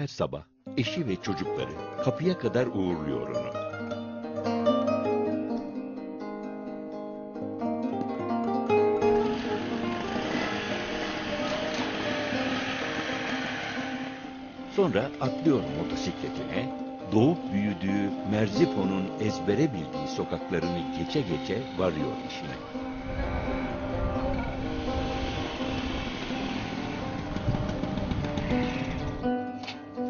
Her sabah eşi ve çocukları kapıya kadar uğurluyor onu. Sonra atlıyor motosikletine, doğup büyüdüğü Merzifon'un ezbere bildiği sokaklarını geçe geçe varıyor işine.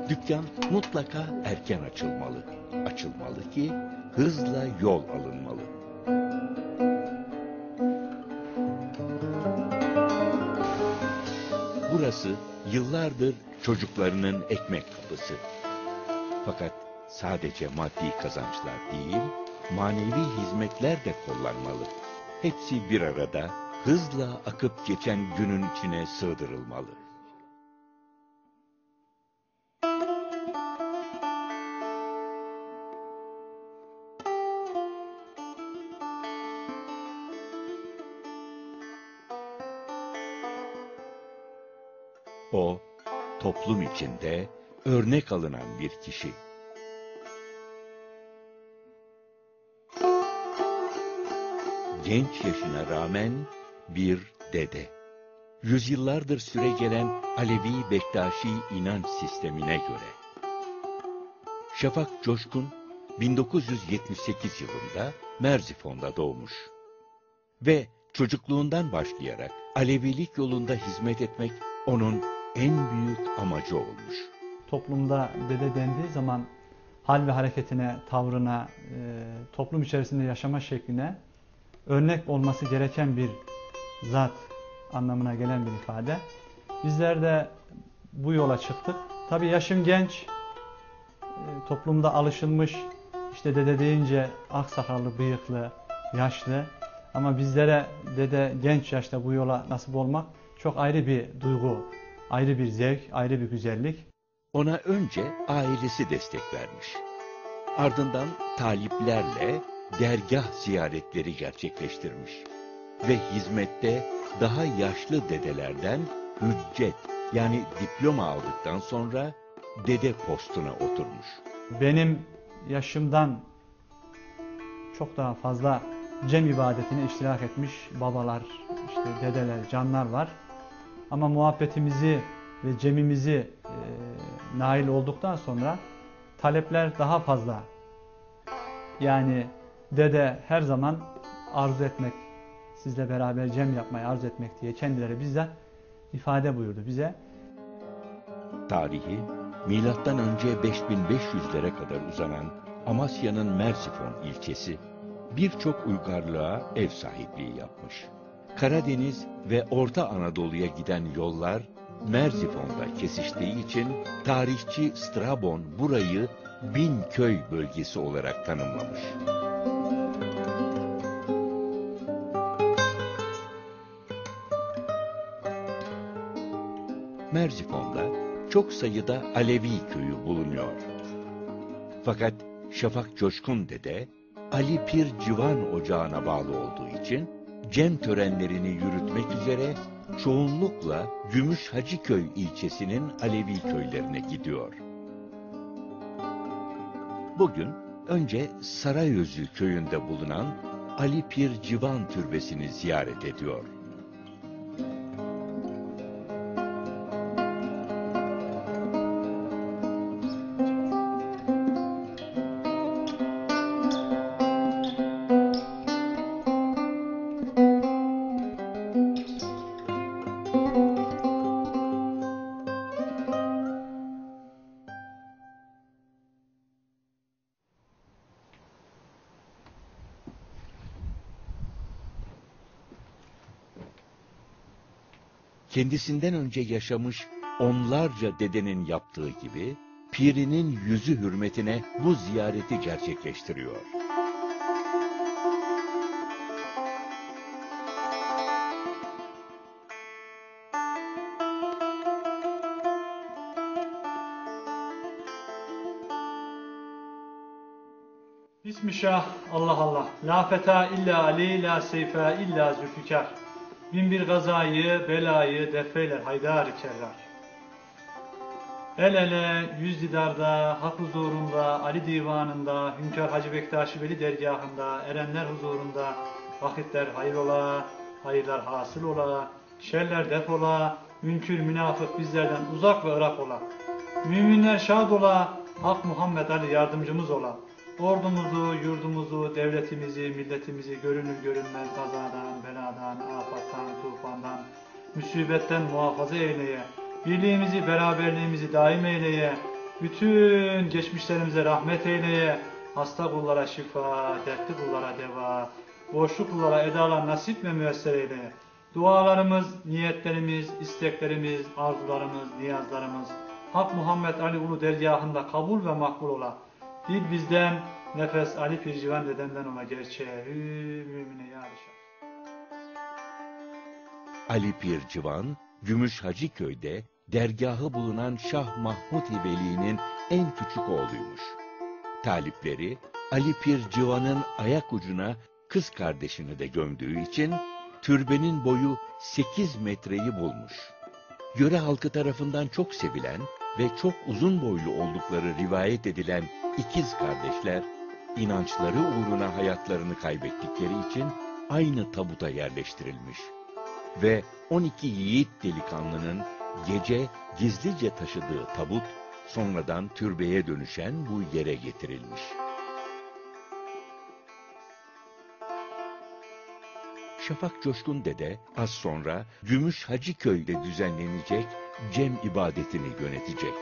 Dükkan mutlaka erken açılmalı. Açılmalı ki hızla yol alınmalı. Burası yıllardır çocuklarının ekmek kapısı. Fakat sadece maddi kazançlar değil, manevi hizmetler de kullanmalı. Hepsi bir arada, hızla akıp geçen günün içine sığdırılmalı. O, toplum içinde örnek alınan bir kişi. Genç yaşına rağmen bir dede. Yüzyıllardır süregelen Alevi Bektaşi inanç sistemine göre. Şafak Coşkun, 1978 yılında Merzifon'da doğmuş. Ve çocukluğundan başlayarak Alevilik yolunda hizmet etmek onun en büyük amacı olmuş. Toplumda dede dendiği zaman hal ve hareketine, tavrına, toplum içerisinde yaşama şekline örnek olması gereken bir zat anlamına gelen bir ifade. Bizler de bu yola çıktık. Tabii yaşım genç, toplumda alışılmış, işte dede deyince aksakallı, bıyıklı, yaşlı. Ama bizlere dede genç yaşta bu yola nasip olmak çok ayrı bir duygu, ayrı bir zevk, ayrı bir güzellik. Ona önce ailesi destek vermiş. Ardından taliplerle dergah ziyaretleri gerçekleştirmiş. Ve hizmette daha yaşlı dedelerden hüccet yani diploma aldıktan sonra dede postuna oturmuş. Benim yaşımdan çok daha fazla cem ibadetine iştirak etmiş babalar, işte dedeler, canlar var. Ama muhabbetimizi ve cemimizi nail olduktan sonra talepler daha fazla. Yani dede her zaman arzu etmek, sizle beraber cem yapmayı arzu etmek diye kendileri bize ifade buyurdu bize. Tarihi milattan önce 5500'lere kadar uzanan Amasya'nın Merzifon ilçesi birçok uygarlığa ev sahipliği yapmış. Karadeniz ve Orta Anadolu'ya giden yollar Merzifon'da kesiştiği için tarihçi Strabon burayı Bin Köy bölgesi olarak tanımlamış. Merzifon'da çok sayıda Alevi köyü bulunuyor. Fakat Şafak Coşkun dede Ali Pir Civan Ocağı'na bağlı olduğu için cem törenlerini yürütmek üzere çoğunlukla Gümüş Hacıköy ilçesinin Alevi köylerine gidiyor. Bugün önce Sarayözü köyünde bulunan Ali Pir Civan Türbesi'ni ziyaret ediyor. Kendisinden önce yaşamış onlarca dedenin yaptığı gibi, pirinin yüzü hürmetine bu ziyareti gerçekleştiriyor. Bismillah, Allah Allah. La feta illa Ali, la seyfe illa zülfikar. Bin bir gazayı, belayı defeyler haydar kerrar. El ele, yüz didarda, hak huzurunda, Ali divanında, Hünkâr Hacı Bektaşi Veli dergahında, erenler huzurunda, vakitler hayır ola, hayırlar hasıl ola, şerler def ola, münkür münafık bizlerden uzak ve ırak ola. Müminler şad ola, Hak Muhammed Ali yardımcımız ola. Ordumuzu, yurdumuzu, devletimizi, milletimizi görünür görünmez kazadan, beladan, afattan, tufandan, musibetten muhafaza eyleye. Birliğimizi, beraberliğimizi daim eyleye. Bütün geçmişlerimize rahmet eyleye. Hasta kullara şifa, dertli kullara deva, borçlu kullara edalar nasip ve müyesser eyleye. Dualarımız, niyetlerimiz, isteklerimiz, arzularımız, niyazlarımız Hak Muhammed Ali Ulu dergahında kabul ve makbul ola. Dil bizden, nefes Ali Pircivan dedenden ola gerçeğe. Mümine ya Reşat. Ali Pir Civan, Gümüş Hacıköy'de dergahı bulunan Şah Mahmud Veli'nin en küçük oğluymuş. Talipleri Ali Pir Civan'ın ayak ucuna kız kardeşini de gömdüğü için türbenin boyu 8 metreyi bulmuş. Yöre halkı tarafından çok sevilen ve çok uzun boylu oldukları rivayet edilen ikiz kardeşler, inançları uğruna hayatlarını kaybettikleri için aynı tabuta yerleştirilmiş. Ve 12 yiğit delikanlının gece gizlice taşıdığı tabut, sonradan türbeye dönüşen bu yere getirilmiş. Şafak Coşkun Dede az sonra Gümüş Hacıköy'de düzenlenecek cem ibadetini yönetecek.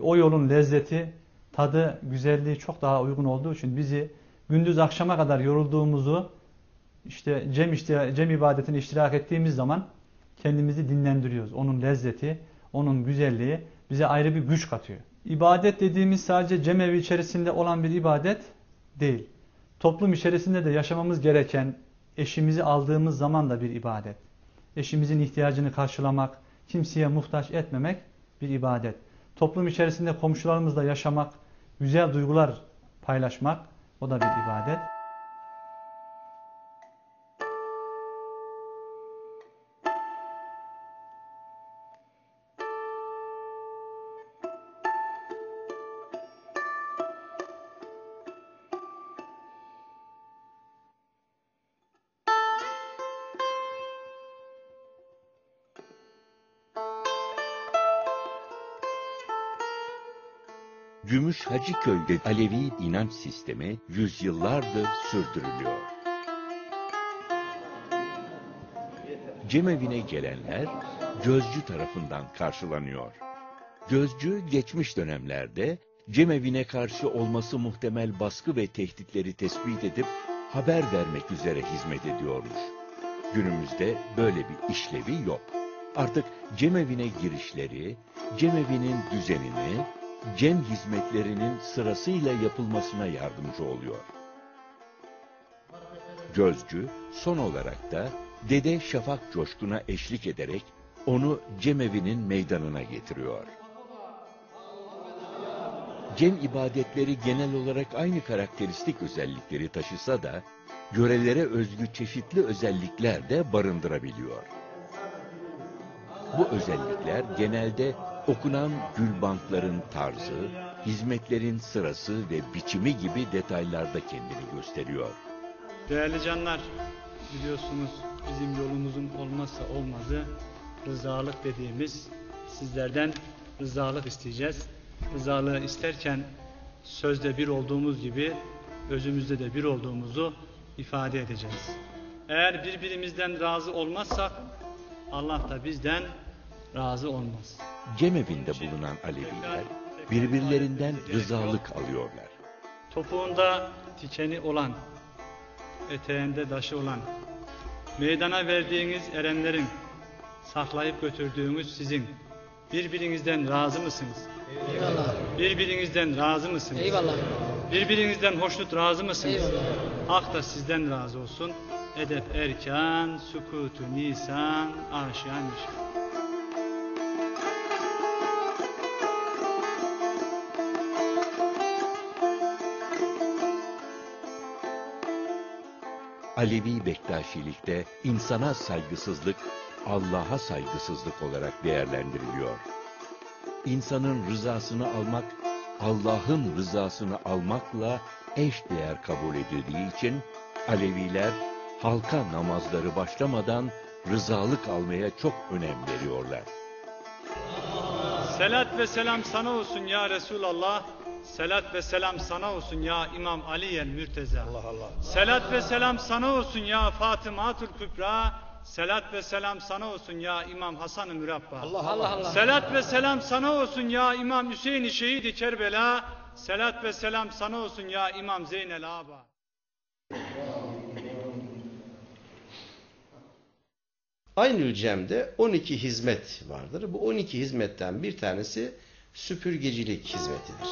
O yolun lezzeti, tadı, güzelliği çok daha uygun olduğu için bizi gündüz akşama kadar yorulduğumuzu cem ibadetine iştirak ettiğimiz zaman kendimizi dinlendiriyoruz. Onun lezzeti, onun güzelliği bize ayrı bir güç katıyor. İbadet dediğimiz sadece cemevi içerisinde olan bir ibadet değil. Toplum içerisinde de yaşamamız gereken, eşimizi aldığımız zaman da bir ibadet. Eşimizin ihtiyacını karşılamak, kimseye muhtaç etmemek bir ibadet. Toplum içerisinde komşularımızla yaşamak, güzel duygular paylaşmak, o da bir ibadet. Gümüş Hacıköy'de Alevi inanç sistemi yüzyıllardır sürdürülüyor. Cemevine gelenler gözcü tarafından karşılanıyor. Gözcü geçmiş dönemlerde cemevine karşı olması muhtemel baskı ve tehditleri tespit edip haber vermek üzere hizmet ediyormuş. Günümüzde böyle bir işlevi yok. Artık cemevine girişleri, cemevinin düzenini, cem hizmetlerinin sırasıyla yapılmasına yardımcı oluyor. Gözcü son olarak da Dede Şafak Coşkun'a eşlik ederek onu cemevinin meydanına getiriyor. Cem ibadetleri genel olarak aynı karakteristik özellikleri taşısa da yörelere özgü çeşitli özellikler de barındırabiliyor. Bu özellikler genelde okunan gülbantların tarzı, hizmetlerin sırası ve biçimi gibi detaylarda kendini gösteriyor. Değerli canlar, biliyorsunuz bizim yolumuzun olmazsa olmazı rızalık dediğimiz, sizlerden rızalık isteyeceğiz. Rızalığı isterken sözde bir olduğumuz gibi özümüzde de bir olduğumuzu ifade edeceğiz. Eğer birbirimizden razı olmazsak Allah da bizden razı olmaz. Cemevinde bulunan Aleviler birbirlerinden rızalık alıyorlar. Topuğunda tikeni olan, eteğinde daşı olan, Meydana verdiğiniz erenlerin, saklayıp götürdüğünüz sizin. Birbirinizden razı mısınız? Eyvallah. Birbirinizden razı mısınız? Eyvallah. Birbirinizden hoşnut razı mısınız? Eyvallah. Hak da sizden razı olsun. Edep erkan, sükutu nisan, aşiyan nişan. Alevi Bektaşilikte insana saygısızlık, Allah'a saygısızlık olarak değerlendiriliyor. İnsanın rızasını almak, Allah'ın rızasını almakla eş değer kabul edildiği için Aleviler halka namazları başlamadan rızalık almaya çok önem veriyorlar. Selat ve selam sana olsun ya Resulallah. Selat ve selam sana olsun ya İmam Ali'yel Mürteza. Allah Allah. Selat ve selam sana olsun ya Fatımatul Kübra. Selat ve selam sana olsun ya İmam Hasan-ı Mürabba. Allah Allah. Selat ve selam sana olsun ya İmam Hüseyin-i Şehid-i Kerbela. Selat ve selam sana olsun ya İmam Zeynel Aba. Aynül Cem'de 12 hizmet vardır. Bu 12 hizmetten bir tanesi süpürgecilik hizmetidir.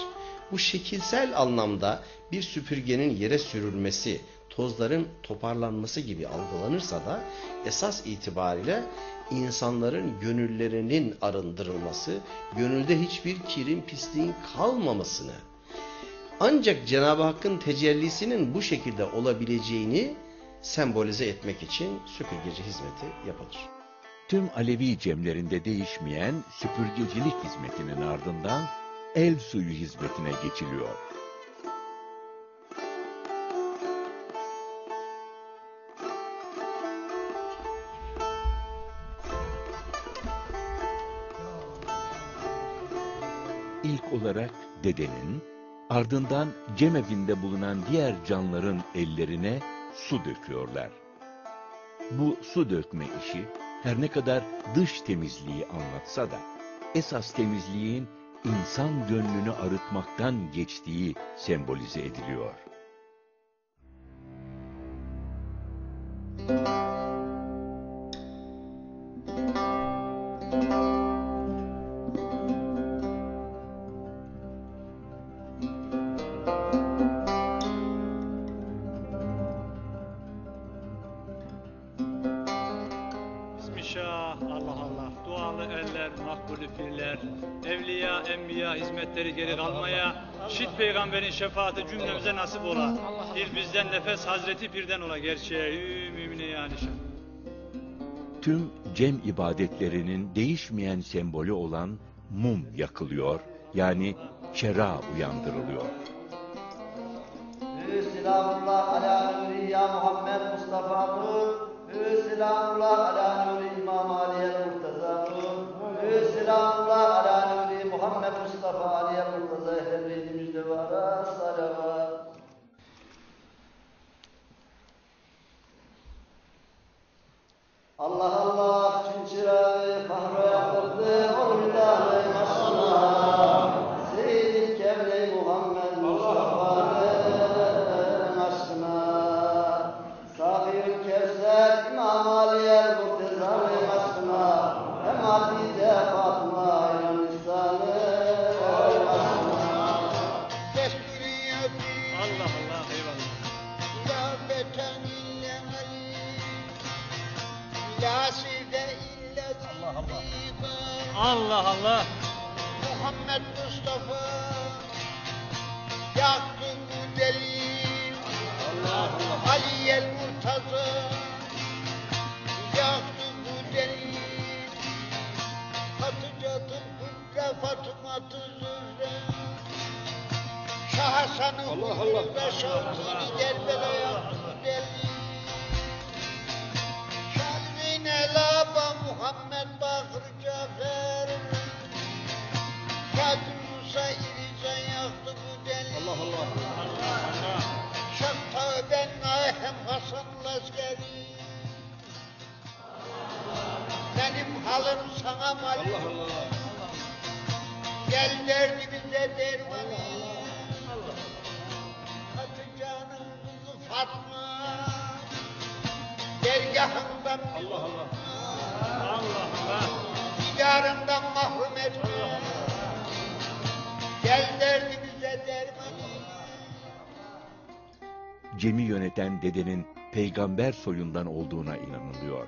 Bu şekilsel anlamda bir süpürgenin yere sürülmesi, tozların toparlanması gibi algılanırsa da esas itibariyle insanların gönüllerinin arındırılması, gönülde hiçbir kirin, pisliğin kalmamasını, ancak Cenab-ı Hakk'ın tecellisinin bu şekilde olabileceğini sembolize etmek için süpürgeci hizmeti yapılır. Tüm Alevi cemlerinde değişmeyen süpürgecilik hizmetinin ardından el suyu hizmetine geçiliyor. İlk olarak dedenin, ardından cemevinde bulunan diğer canların ellerine su döküyorlar. Bu su dökme işi her ne kadar dış temizliği anlatsa da esas temizliğin insan gönlünü arıtmaktan geçtiği sembolize ediliyor. Bismillah, Allah Allah, dualı eller, makbulü fiiller, evliya, enbiya hizmetleri geri kalmaya, şit peygamberin şefaati cümlemize nasip ola. Bir bizden nefes Hazreti Pir'den ola gerçeği mümine yanişan. Tüm cem ibadetlerinin değişmeyen sembolü olan mum yakılıyor, yani çera uyandırılıyor. Selamullah ala nuri ya Muhammed Mustafa Nur. Selamullah ala nuri İmam Ali'ye Murtaza Nur. Selamullah ala nuri Muhammed Mustafa Ali'ye Murtaza Ehlebeydi müjdevara salavat. Allah Allah çün çırağı fahra yaptırdı orbidalı maşallah. Seyyid-i Kevle Muhammed Mustafa'nın aşkına. Safir-ül Kevser İmam Ali'ye Murteza'nın aşkına. Hem Hatice Fatıma hayran lisanı aşkına. Allah Allah, eyvallah. Allah Allah. Muhammed Mustafa yaktı bu deli. Ali'yel Murtaza yaktı bu deli. Hatice'tül Kübra Fatıma-tı Zühre Şah Hasan-ı Hürriyet Şahsız Kerbela yaktı bu deli. Şalvin Elaba Muhammed Bakır Cafer Kadir Musa İrican yaktı bu deli. Allah Allah. Şaktı ben Nahem Hasan Laskeri. Benim halim sana malum. Allah Allah. Gel derdimize dermanı. Hatice'nin kızı Fatma. Dergah nikahından Allah Allah. Allah Allah. Didarından mahrum etme. Gel derdimize derman. Cem'i yöneten dedenin peygamber soyundan olduğuna inanılıyor.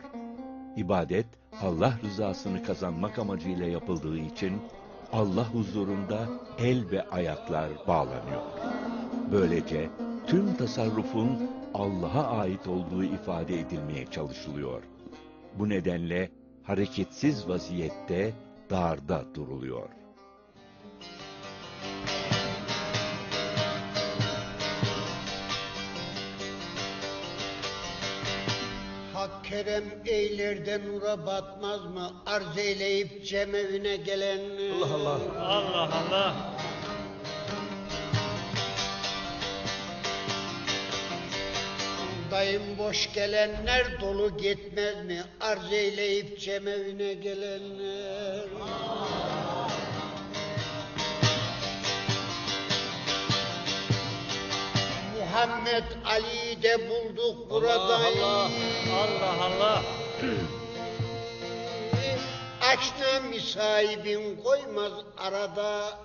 İbadet, Allah rızasını kazanmak amacıyla yapıldığı için Allah huzurunda el ve ayaklar bağlanıyor. Böylece tüm tasarrufun Allah'a ait olduğu ifade edilmeye çalışılıyor. Bu nedenle hareketsiz vaziyette darda duruluyor. Hak kerem eylerden nura batmaz mı? Arz eyleyip cemevine gelen. Allah Allah. Allah Allah. Dayım boş gelenler dolu gitmez mi? Arz eyleyip cemevine gelenler. Muhammed Ali'yi de bulduk burada. Allah Allah. Allah Allah. Aşna misahibin koymaz arada.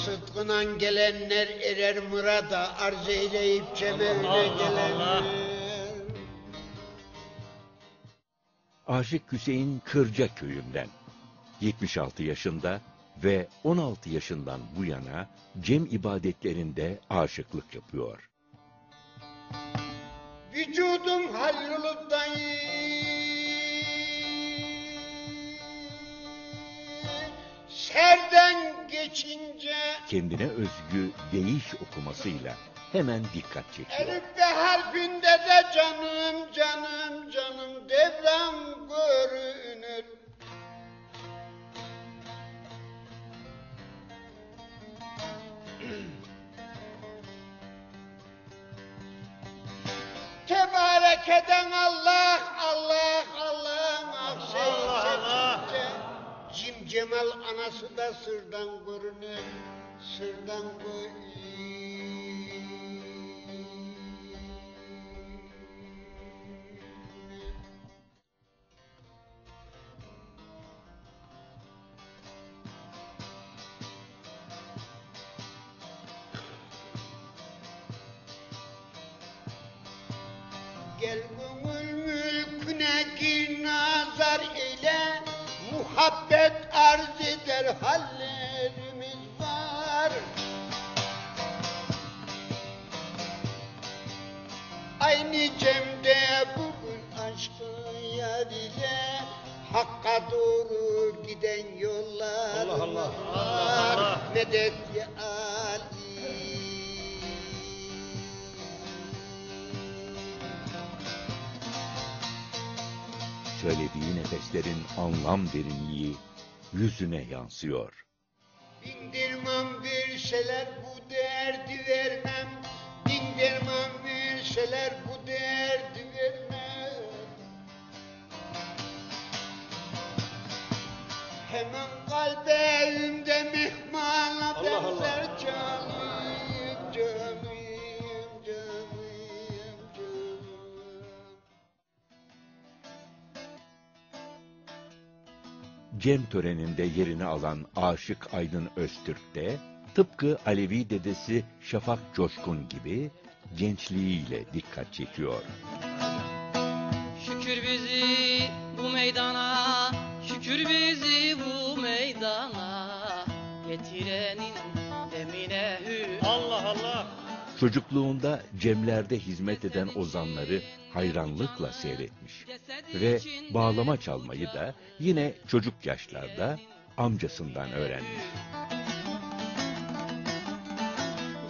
Sıdkınan gelenler erer murada, arz eyleyip cemevine Allah gelenler. Allah. Aşık Hüseyin Kırca köyünden 76 yaşında ve 16 yaşından bu yana cem ibadetlerinde aşıklık yapıyor. Vücudum halluluktan serden geçince Kendine özgü değiş okumasıyla hemen dikkat çekiyor. elif ve harfinde de canım canım canım devran görünür. Tebarek eden Allah, Allah, Allah, Allah, Allah. Cim Cemal anası da sırdan görünür, sırdan Gel gönül mülküne gir nazar eyle, muhabbet arz eder hallerimiz var. Aynı cemde bugün aşkın yar ile Hakka doğru giden yollar Allah Allah. var. Allah Allah. Medet ya Ali. Söylediği nefeslerin anlam derinliği yüzüne yansıyor. Dindirmem verseler bu derdi vermem. Dindirmem verseler bu derdi vermem. Hemen kalbe evimde mihmana benzer canım, canım, canım, canım. Cem töreninde yerini alan Aşık Aydın Öztürk de tıpkı Alevi dedesi Şafak Coşkun gibi gençliğiyle dikkat çekiyor. Şükür bizi bu meydana, şükür bizi bu meydana getirenin demine hü. Allah Allah. Çocukluğunda cemlerde hizmet eden ozanları hayranlıkla seyretmiş ve bağlama çalmayı da yine çocuk yaşlarda amcasından öğrenmiş.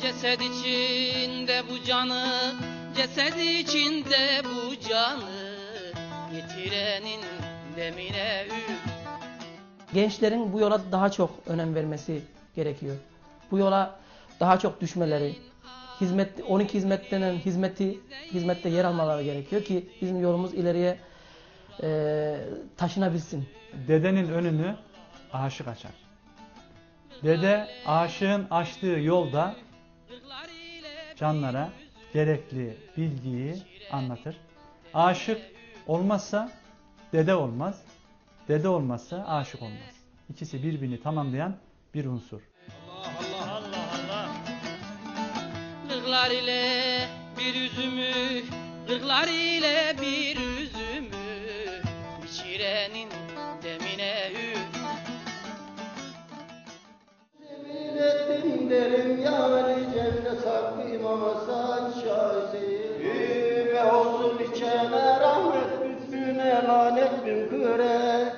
Cesed içinde bu canı, cesed içinde bu canı getirenin demine hü. Gençlerin bu yola daha çok önem vermesi gerekiyor. Bu yola daha çok düşmeleri, 12 hizmet denen hizmette yer almaları gerekiyor ki bizim yolumuz ileriye taşınabilsin. Dedenin önünü aşık açar. Dede aşığın açtığı yolda canlara gerekli bilgiyi anlatır. Aşık olmazsa dede olmaz, dede olmazsa aşık olmaz. İkisi birbirini tamamlayan bir unsur. Allah Allah. Kırklar ile bir üzümü, kırklar ile bir üzümü, biçirenin demine Yemin ettim derim yani cennet hakkı İmam Hasan şahisi. Ve olsun içene rahmet üstüne lanet bin kıre.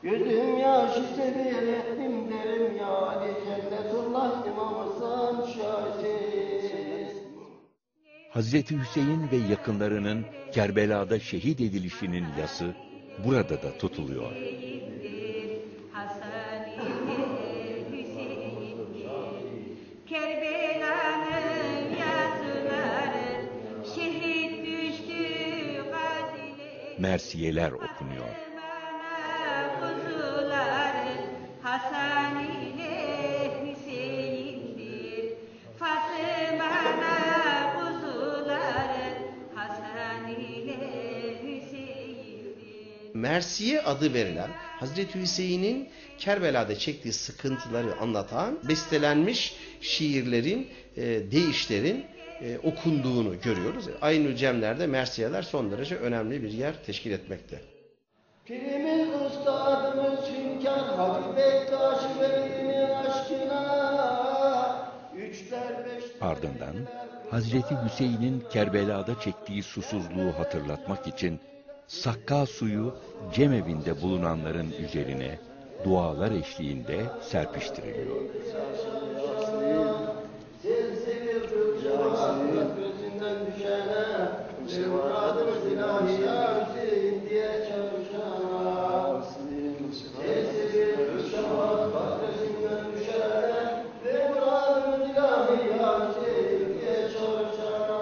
Yüzüm yaşı sebil ettim derim yani cennetullah İmam Hasan şahisi. Hazreti Hüseyin ve yakınlarının Kerbela'da şehit edilişinin yası burada da tutuluyor. Kerbela'nın yazıları şehit düştü gazile. Mersiyeler okunuyor. Kuzuları Hasan ile Hüseyin'dir. Fatıma'na kuzuları Hasan ile Hüseyin'dir. Mersiye adı verilen Hazreti Hüseyin'in Kerbela'da çektiği sıkıntıları anlatan bestelenmiş şiirlerin, deyişlerin okunduğunu görüyoruz. Aynı cemlerde mersiyeler son derece önemli bir yer teşkil etmekte. Pirimiz ustadımız Hünkar Habib Bektaş Veli'nin aşkına üçler beşler. Ardından Hazreti Hüseyin'in Kerbela'da çektiği susuzluğu hatırlatmak için Sakka suyu cemevinde bulunanların üzerine dualar eşliğinde serpiştiriliyor. Gözünden düşene bir muradımız ilahi ya Hüseyin diye çalışana. Sesini şafak bahçesinden düşene bir muradımız ilahi ya Hüseyin diye çalışana.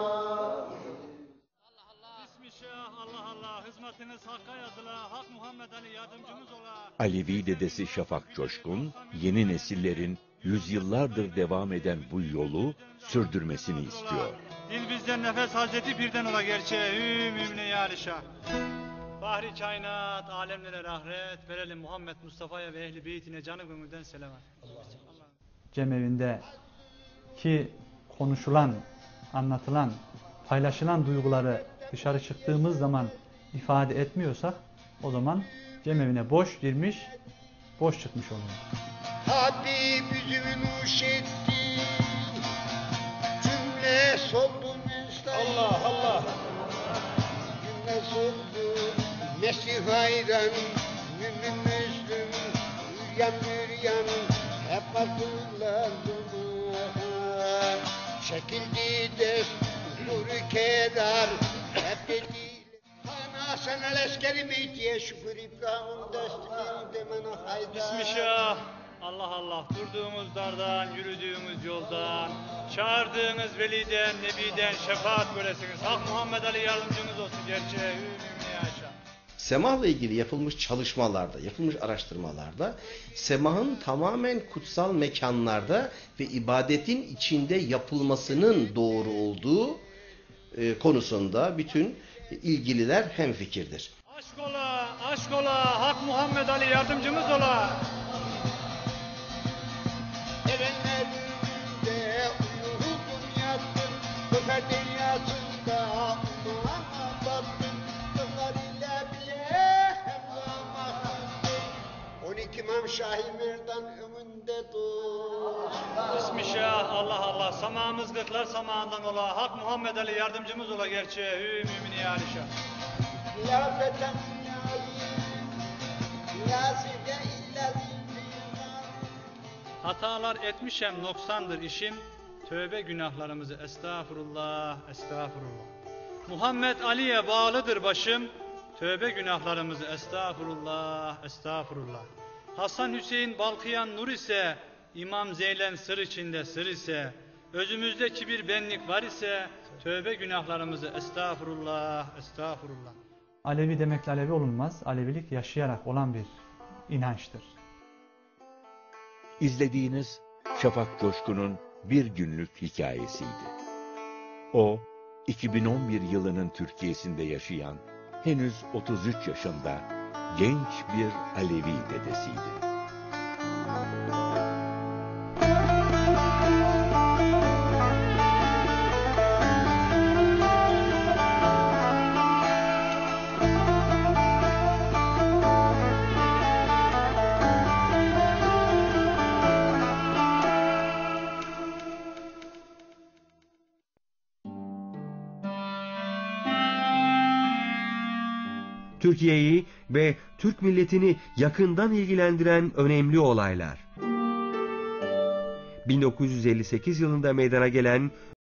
Bismillah, Allah. Hizmetiniz hakka yazıla, Hak Muhammed Ali yardımcımız ola. Alevi dedesi Şafak Coşkun, yeni nesillerin yüzyıllardır devam eden bu yolu sürdürmesini istiyor. Dil bizden nefes Hazreti birden ola gerçeği mümine yarışa. Bahri kainat, alemlere rahmet, verelim Muhammed Mustafa'ya ve ehli beytine canı gönülden selamet. Cemevinde ki konuşulan, anlatılan, paylaşılan duyguları dışarı çıktığımız zaman ifade etmiyorsak o zaman cemevine boş girmiş, boş çıkmış oluyor. Habib yüzümü nuş etti, cümle soldu müstahil. Allah. Cümle soldu, Mesih hayran, mümin müslüm, yürüyen, hep akıllandı. Çekildi destur kedar, hep dedi. Hasan el-Askeri beytiye şükür İbrahim'in destini demene haydar. Bismillah. Allah. Durduğumuz dardan, yürüdüğümüz yoldan, çağırdığınız veliden, nebiden şefaat göresiniz. Hak Muhammed Ali yardımcınız olsun gerçeği mümine yaşa. Semahla ilgili yapılmış çalışmalarda, yapılmış araştırmalarda semahın tamamen kutsal mekanlarda ve ibadetin içinde yapılmasının doğru olduğu konusunda bütün ilgililer hemfikirdir. Aşk ola, Hak Muhammed Ali yardımcımız ola. Erenlerinde uyudum yattım, Ömer dünyasında umuma battım, Ömer ile bile hemzama hattım. 12 İmam Şah-ı Merdan önünde dur. Bismillah, Allah. Samağımız gırklar samağından ola. Hak Muhammed Ali yardımcımız ola gerçeği mümine yarışa. Lafeten niyazide illa Hatalar etmişem noksandır işim, tövbe günahlarımızı estağfurullah. Muhammed Ali'ye bağlıdır başım, tövbe günahlarımızı estağfurullah. Hasan Hüseyin balkıyan nur ise, İmam Zeylem sır içinde sır ise, özümüzde kibir benlik var ise, tövbe günahlarımızı estağfurullah. Alevi demekle Alevi olunmaz. Alevilik yaşayarak olan bir inançtır. İzlediğiniz Şafak Coşkun'un bir günlük hikayesiydi. O, 2011 yılının Türkiye'sinde yaşayan, henüz 33 yaşında genç bir Alevi dedesiydi. Türkiye'yi ve Türk milletini yakından ilgilendiren önemli olaylar. 1958 yılında meydana gelen